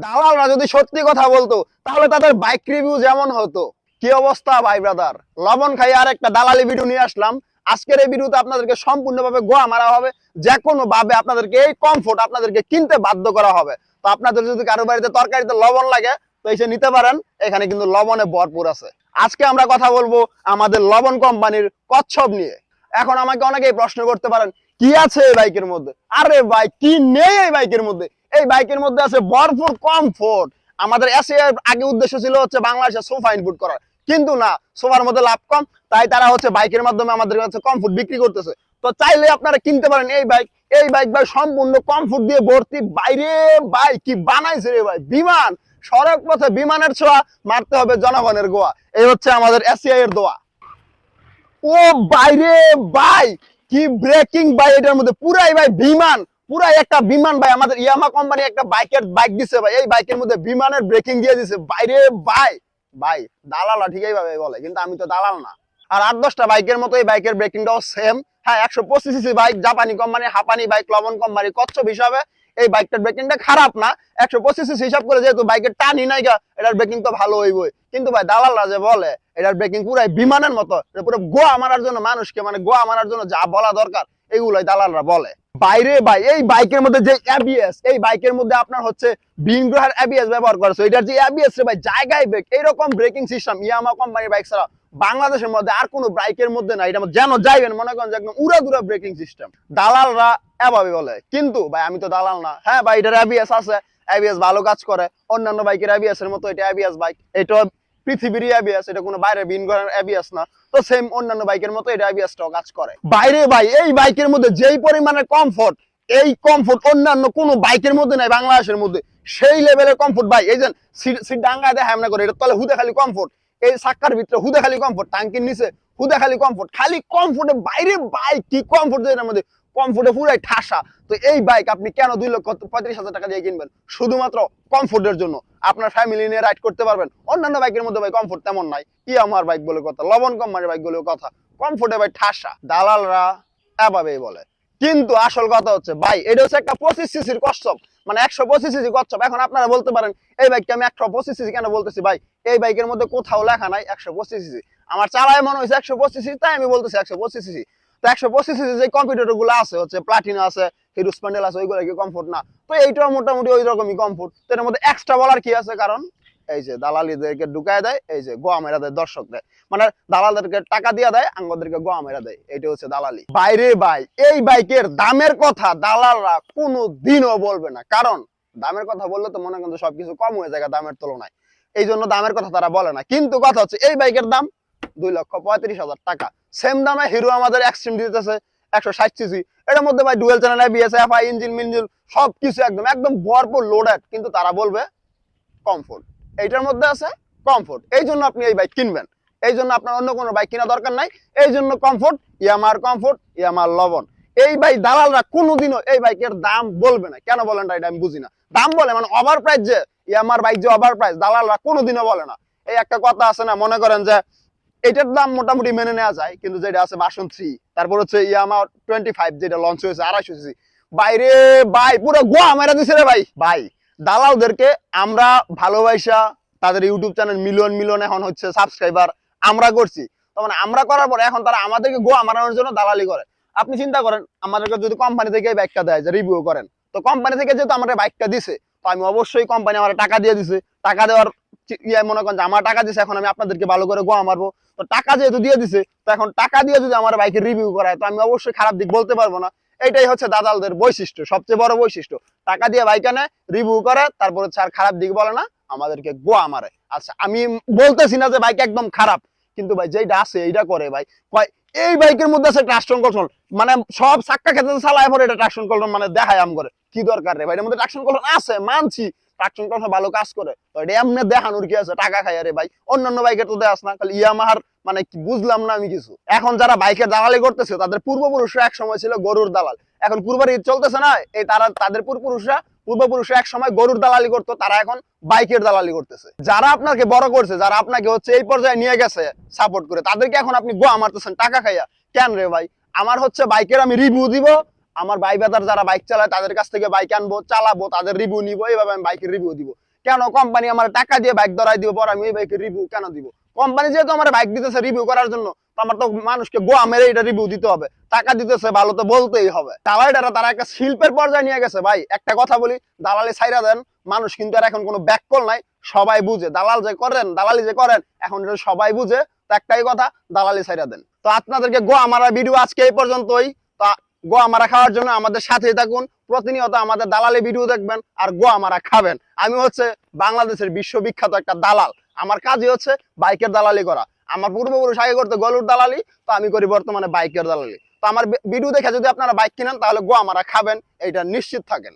দালালরা যদি সত্যি কথা বলতো তাহলে তাদের বাইক রিভিউ যেমন হতো। কি অবস্থা ভাই ব্রাদার, লবণ খাই আর একটা দালালি ভিডিও নিয়ে আসলাম। আজকের এই ভিডিওতে আপনাদেরকে সম্পূর্ণভাবে গোয়া মারা হবে, যে কোনো ভাবে আপনাদেরকে এই কমফোর্ট আপনাদেরকে কিনতে বাধ্য করা হবে। তো আপনাদের যদি কারো বাড়িতে তরকারিতে লবণ লাগে তো এসে নিতে পারেন, এখানে কিন্তু লবণে ভরপুর আছে। আজকে আমরা কথা বলবো আমাদের লবণ কোম্পানির কচ্ছপ নিয়ে। এখন আমাকে অনেকেই প্রশ্ন করতে পারেন, কি আছে এই বাইকের মধ্যে? আরে ভাই, কি নেই এই বাইকের মধ্যে? এই বাইকের মধ্যে আছে ভরপুর কমফোর্ট। আমাদের এসিআর আগে উদ্দেশ্য ছিল হচ্ছে বাংলাদেশে সোফা ইনপুট করার, কিন্তু না, সোফার মধ্যে লাভ কম, তাই তারা হচ্ছে বাইকের মাধ্যমে আমাদের কাছে কমফোর্ট বিক্রি করতেছে। তো চাইলে আপনারা কিনতে পারেন এই বাইক। এই বাইক ভাই সম্পূর্ণ কমফোর্ট দিয়ে ভর্তি। বাইরে ভাই কি বানাইছে রে ভাই, বিমান! সড়ক পথে বিমানের ছোঁয়া, মারতে হবে জনগণের গোয়া। এই হচ্ছে আমাদের এসিআই এর দোয়া। ও বাইরে ভাই, কি ব্রেকিং ভাই এটার মধ্যে! পুরাই ভাই বিমান, পুরাই একটা বিমান ভাই। আমাদের ইয়ামা কোম্পানি একটা বাইক দিছে ভাই, এই বাইকের মধ্যে বিমানের ব্রেকিং দিয়ে দিছে বাইরে ভাই। ভাই দালালা ঠিকই ভাবে বলে, কিন্তু আমি তো দালাল না। আর 8-10টা বাইকের মতো এই বাইকের ব্রেকিংটাও সেম। হ্যাঁ, 125cc বাইক, জাপানি কোম্পানি, হাপানি বাইক, লবণ কোম্পানি, কচ্ছপ হিসাবে এই বাইকটার ব্রেকিংটা খারাপ না। 125cc হিসাব করে যেহেতু বাইকের টানই নাই গা, এটার ব্রেকিং তো ভালো হইবই। কিন্তু ভাই দালালরা যে বলে এটার ব্রেকিং পুরাই বিমানের মতো, পুরো গোয়া মারার জন্য মানুষকে, মানে গোয়া মারার জন্য যা বলা দরকার এগুলাই দালালরা বলে। বাইরে ভাই এই বাইকের মধ্যে যে এবিএস, এই বাইকের মধ্যে আপনার হচ্ছে ভিন গ্রহের এবিএস ব্যবহার করেছে। এটার যে এবিএস রে ভাই, জায়গায় ব্রেক, এইরকম ব্রেকিং সিস্টেম ইয়ামা কোম্পানির বাইক ছাড়া বাংলাদেশের মধ্যে আর কোনো বাইকের মধ্যে নাই। এটা যেন যাইবেন মনে করেন যে একদম উড়াদুরা ব্রেকিং সিস্টেম। দালালরা এভাবে বলে, কিন্তু ভাই আমি তো দালাল না। হ্যাঁ ভাই, এটার এবিএস আছে, এবিএস ভালো কাজ করে, অন্যান্য বাইকের এবিএস এর মতো এটা এবিএস বাইক। এটা পৃথিবীর এবিএস, এটা কোনো বাইরে ভিন গ্রহের এবিএস না। তো সেম অন্যান্য বাইকের মতো এটা এবিএসটাও কাজ করে। বাইরে ভাই এই বাইকের মধ্যে যেই পরিমাণে কমফোর্ট, এই কমফোর্ট অন্যান্য কোনো বাইকের মধ্যে নাই বাংলাদেশের মধ্যে। সেই লেভেলের কমফোর্ট ভাই। এই যে সিট ডাঙ্গায় দেয় হামনা করে, এটা তলে হুদে খালি কমফোর্ট, এই চাক্কার ভিতরে হুদে খালি কমফোর্ট, টাঙ্কির নিচে হুদে খালি কমফোর্ট, খালি কমফোর্টে বাইরে বাইক কি কমফোর্ট এর মধ্যে, কমফোর্টে পুরাই ঠাসা। তো এই বাইক আপনি কেন 2,35,000 টাকা দিয়ে কিনবেন? শুধুমাত্র কমফোর্টের জন্য। আপনার ফ্যামিলি নিয়ে রাইড করতে পারবেন। অন্যান্য বাইকের মধ্যে ভাই কমফোর্ট তেমন নাই। আমার বাইক বলে কথা, লবণ কোম্পানির বাইক বলে কথা, কমফোর্টে ভাই ঠাসা। দালালরা এভাবেই বলে, কিন্তু আসল কথা হচ্ছে ভাই এটা হচ্ছে একটা 25cc কচ্ছপ, মানে 125cc কচ্ছপ। এখন আপনারা বলতে পারেন এই বাইককে আমি 125cc কেন বলতেছি? ভাই এই বাইকের মধ্যে কোথাও লেখা নাই 125cc। আমার চালায় মনে হয়েছে 125cc, তাই আমি বলতেছি 125cc। তো 125cc যে কম্পিউটার গুলো আছে, হচ্ছে প্লাটিনা আছে, হিরো স্প্লেন্ডার আছে, ওইগুলো কি কমফোর্ট না? তো এইটাও মোটামুটি ওই রকমই কমফোর্ট। তো এর মধ্যে এক্সট্রা বলার কি আছে? কারণ এই যে দালালিদেরকে ঢুকায় দেয়, এই যে গোয়া মেরা দেয় দর্শকদের, মানে দালালদেরকে টাকা দিয়ে দেয়, আঙ্গদেরকে গোয়া মেরা দেয়। এটা হচ্ছে দালালি। বাইরে ভাই এই বাইকের দামের কথা দালালরা কোনো দিনও বলবে না, কারণ দামের কথা বললে তো মনে করেন সবকিছু কম হয়ে যায় দামের তুলনায়। এই জন্য দামের কথা তারা বলে না। কিন্তু কথা হচ্ছে এই বাইকের দাম 2,35,000 টাকা। সেম দামে হিরো আমাদের এক্সট্রিম দিতেছে 160cc। এটার মধ্যে ভাই dual channel ABS, FI, engine মিঞ্জিন সবকিছু একদম একদম ভরপুর লোডেড, কিন্তু তারা বলবে কমফোর্ট। এইটার মধ্যে আছে কমফোর্ট, এই জন্য আপনি এই বাইক কিনবেন। এই জন্য আপনার অন্য কোনো বাইক কেনা দরকার নাই। এই জন্য কমফোর্ট, কমফোর্ট, লবণ। এই বাইক দালালরা কোনোদিনও এই বাইকের দাম বলবে না। কেন বলেন এটা আমি বুঝি না। দাম বলে মানে ওভার প্রাইস, যে ইয়ামার বাইক যে ওভার প্রাইস, দালালরা কোনোদিনও বলে না। এই একটা কথা আছে না, মনে করেন যে এটার দাম মোটামুটি মেনে নেওয়া যায়, কিন্তু যেটা আছে ভার্সন 3, তারপর হচ্ছে ইয়ামা 25 যেটা লঞ্চ হয়েছে 250cc, বাইরে ভাই পুরো গোয়া মেরা দিছে রে ভাই। ভাই দালালদেরকে আমরা ভালোবাসা, তাদের ইউটিউব চ্যানেল মিলিয়ন মিলিয়ন এখন হচ্ছে সাবস্ক্রাইবার আমরা করছি, তো মানে আমরা করার পরে এখন তারা আমাদেরকে গোয়া মারানোর জন্য দালালি করে। আপনি চিন্তা করেন, আমাদেরকে যদি কোম্পানি থেকে এই বাইকটা দেয়, যে রিভিউ করেন, তো কোম্পানি থেকে যেহেতু আমার বাইকটা দিছে, তো আমি অবশ্যই, কোম্পানি আমার টাকা দিয়ে দিছে, টাকা দেওয়ার মনে করেন যে আমার টাকা দিছে, এখন আমি আপনাদেরকে ভালো করে গোয়া মারবো। তো টাকা যেহেতু দিয়ে দিছে, তো এখন টাকা দিয়ে যদি আমার বাইকের রিভিউ করায়, তো আমি অবশ্যই খারাপ দিক বলতে পারবো না। এটাই হচ্ছে দালালদের বৈশিষ্ট্য, সবচেয়ে বড় বৈশিষ্ট্য। টাকা দিয়ে বাইক আনে, রিভিউ করে, তারপর হচ্ছে আর খারাপ দিক বলে না, আমাদেরকে গোয়া মারে। আচ্ছা আমি বলতেছি না যে বাইক একদম খারাপ, কিন্তু ভাই যেটা আছে এইটা করে ভাই। এই বাইকের মধ্যে আছে ট্রাকশন কন্ট্রোল, মানে সব চাক্কা খেতে চালায় পরে এটা ট্রাকশন কন্ট্রোল মানে দেখায় আম করে। কি দরকার রে ভাই, এর মধ্যে ট্রাকশন কন্ট্রোল আছে মানছি, ট্রাকশন কন্ট্রোল ভালো কাজ করে, তো এটা এমনি দেখানোর কি আছে? টাকা খাই আরে ভাই, অন্যান্য বাইকের তো দেখাস না, খালি ইয়ামাহার মানে কি বুঝলাম না আমি কিছু। এখন যারা বাইকের দালালি করতেছে তাদের পূর্বপুরুষরা এক সময় ছিল গরুর দালাল। এখন কুরবানি ঈদ চলতেছে না, এই তারা তাদের পূর্বপুরুষরা এক সময় গরুর দালালি করতো, তারা এখন বাইকের দালালি করতেছে। যারা আপনাকে বড় করছে, যারা আপনাকে হচ্ছে এই পর্যায়ে নিয়ে গেছে সাপোর্ট করে, তাদেরকে এখন আপনি গোয়া মারতেছেন টাকা খাইয়া। কেন রে ভাই? আমার হচ্ছে বাইকের আমি রিভিউ দিব, আমার ভাই বেদার যারা বাইক চালায় তাদের কাছ থেকে বাইক আনবো, চালাবো, তাদের রিভিউ নিবো, এইভাবে আমি বাইকের রিভিউ দিব। কেন কোম্পানি আমার টাকা দিয়ে বাইক ধরাই দিব, পর আমি এই বাইকের রিভিউ কেন দিব? কোম্পানি যেহেতু আমার বাইক দিতেছে রিভিউ করার জন্য, তো আমার তো মানুষকে গোয়া মেরে এটা রিভিউ দিতে হবে। টাকা দিতেছে ভালো তো বলতেই হবে। দালালিরা তারা একটা শিল্পের পর্যায়ে নিয়ে গেছে ভাই। একটা কথা বলি, দালালি ছাইরা দেন, মানুষ কিন্তু আর এখন কোনো ব্যাককল নাই, সবাই বুঝে। দালাল যে করেন, দালালি যে করেন, এখন এটা সবাই বুঝে। তো একটাই কথা, দালালি ছাইরা দেন। তো আপনাদেরকে গোয়া মারা ভিডিও আজকে এই পর্যন্তই। তা গোয়া মারা খাওয়ার জন্য আমাদের সাথেই থাকুন, প্রতিনিয়ত আমাদের দালালি ভিডিও দেখবেন আর গোয়া মারা খাবেন। আমি হচ্ছে বাংলাদেশের বিশ্ববিখ্যাত একটা দালাল। আমার কাজই হচ্ছে বাইকের দালালি করা। আমার পূর্বপুরুষ আগে করতে গরুর দালালি, তো আমি করি বর্তমানে বাইকের দালালি। তো আমার ভিডিও দেখে যদি আপনারা বাইক কিনেন, তাহলে গোয়া মারা খাবেন, এটা নিশ্চিত থাকেন।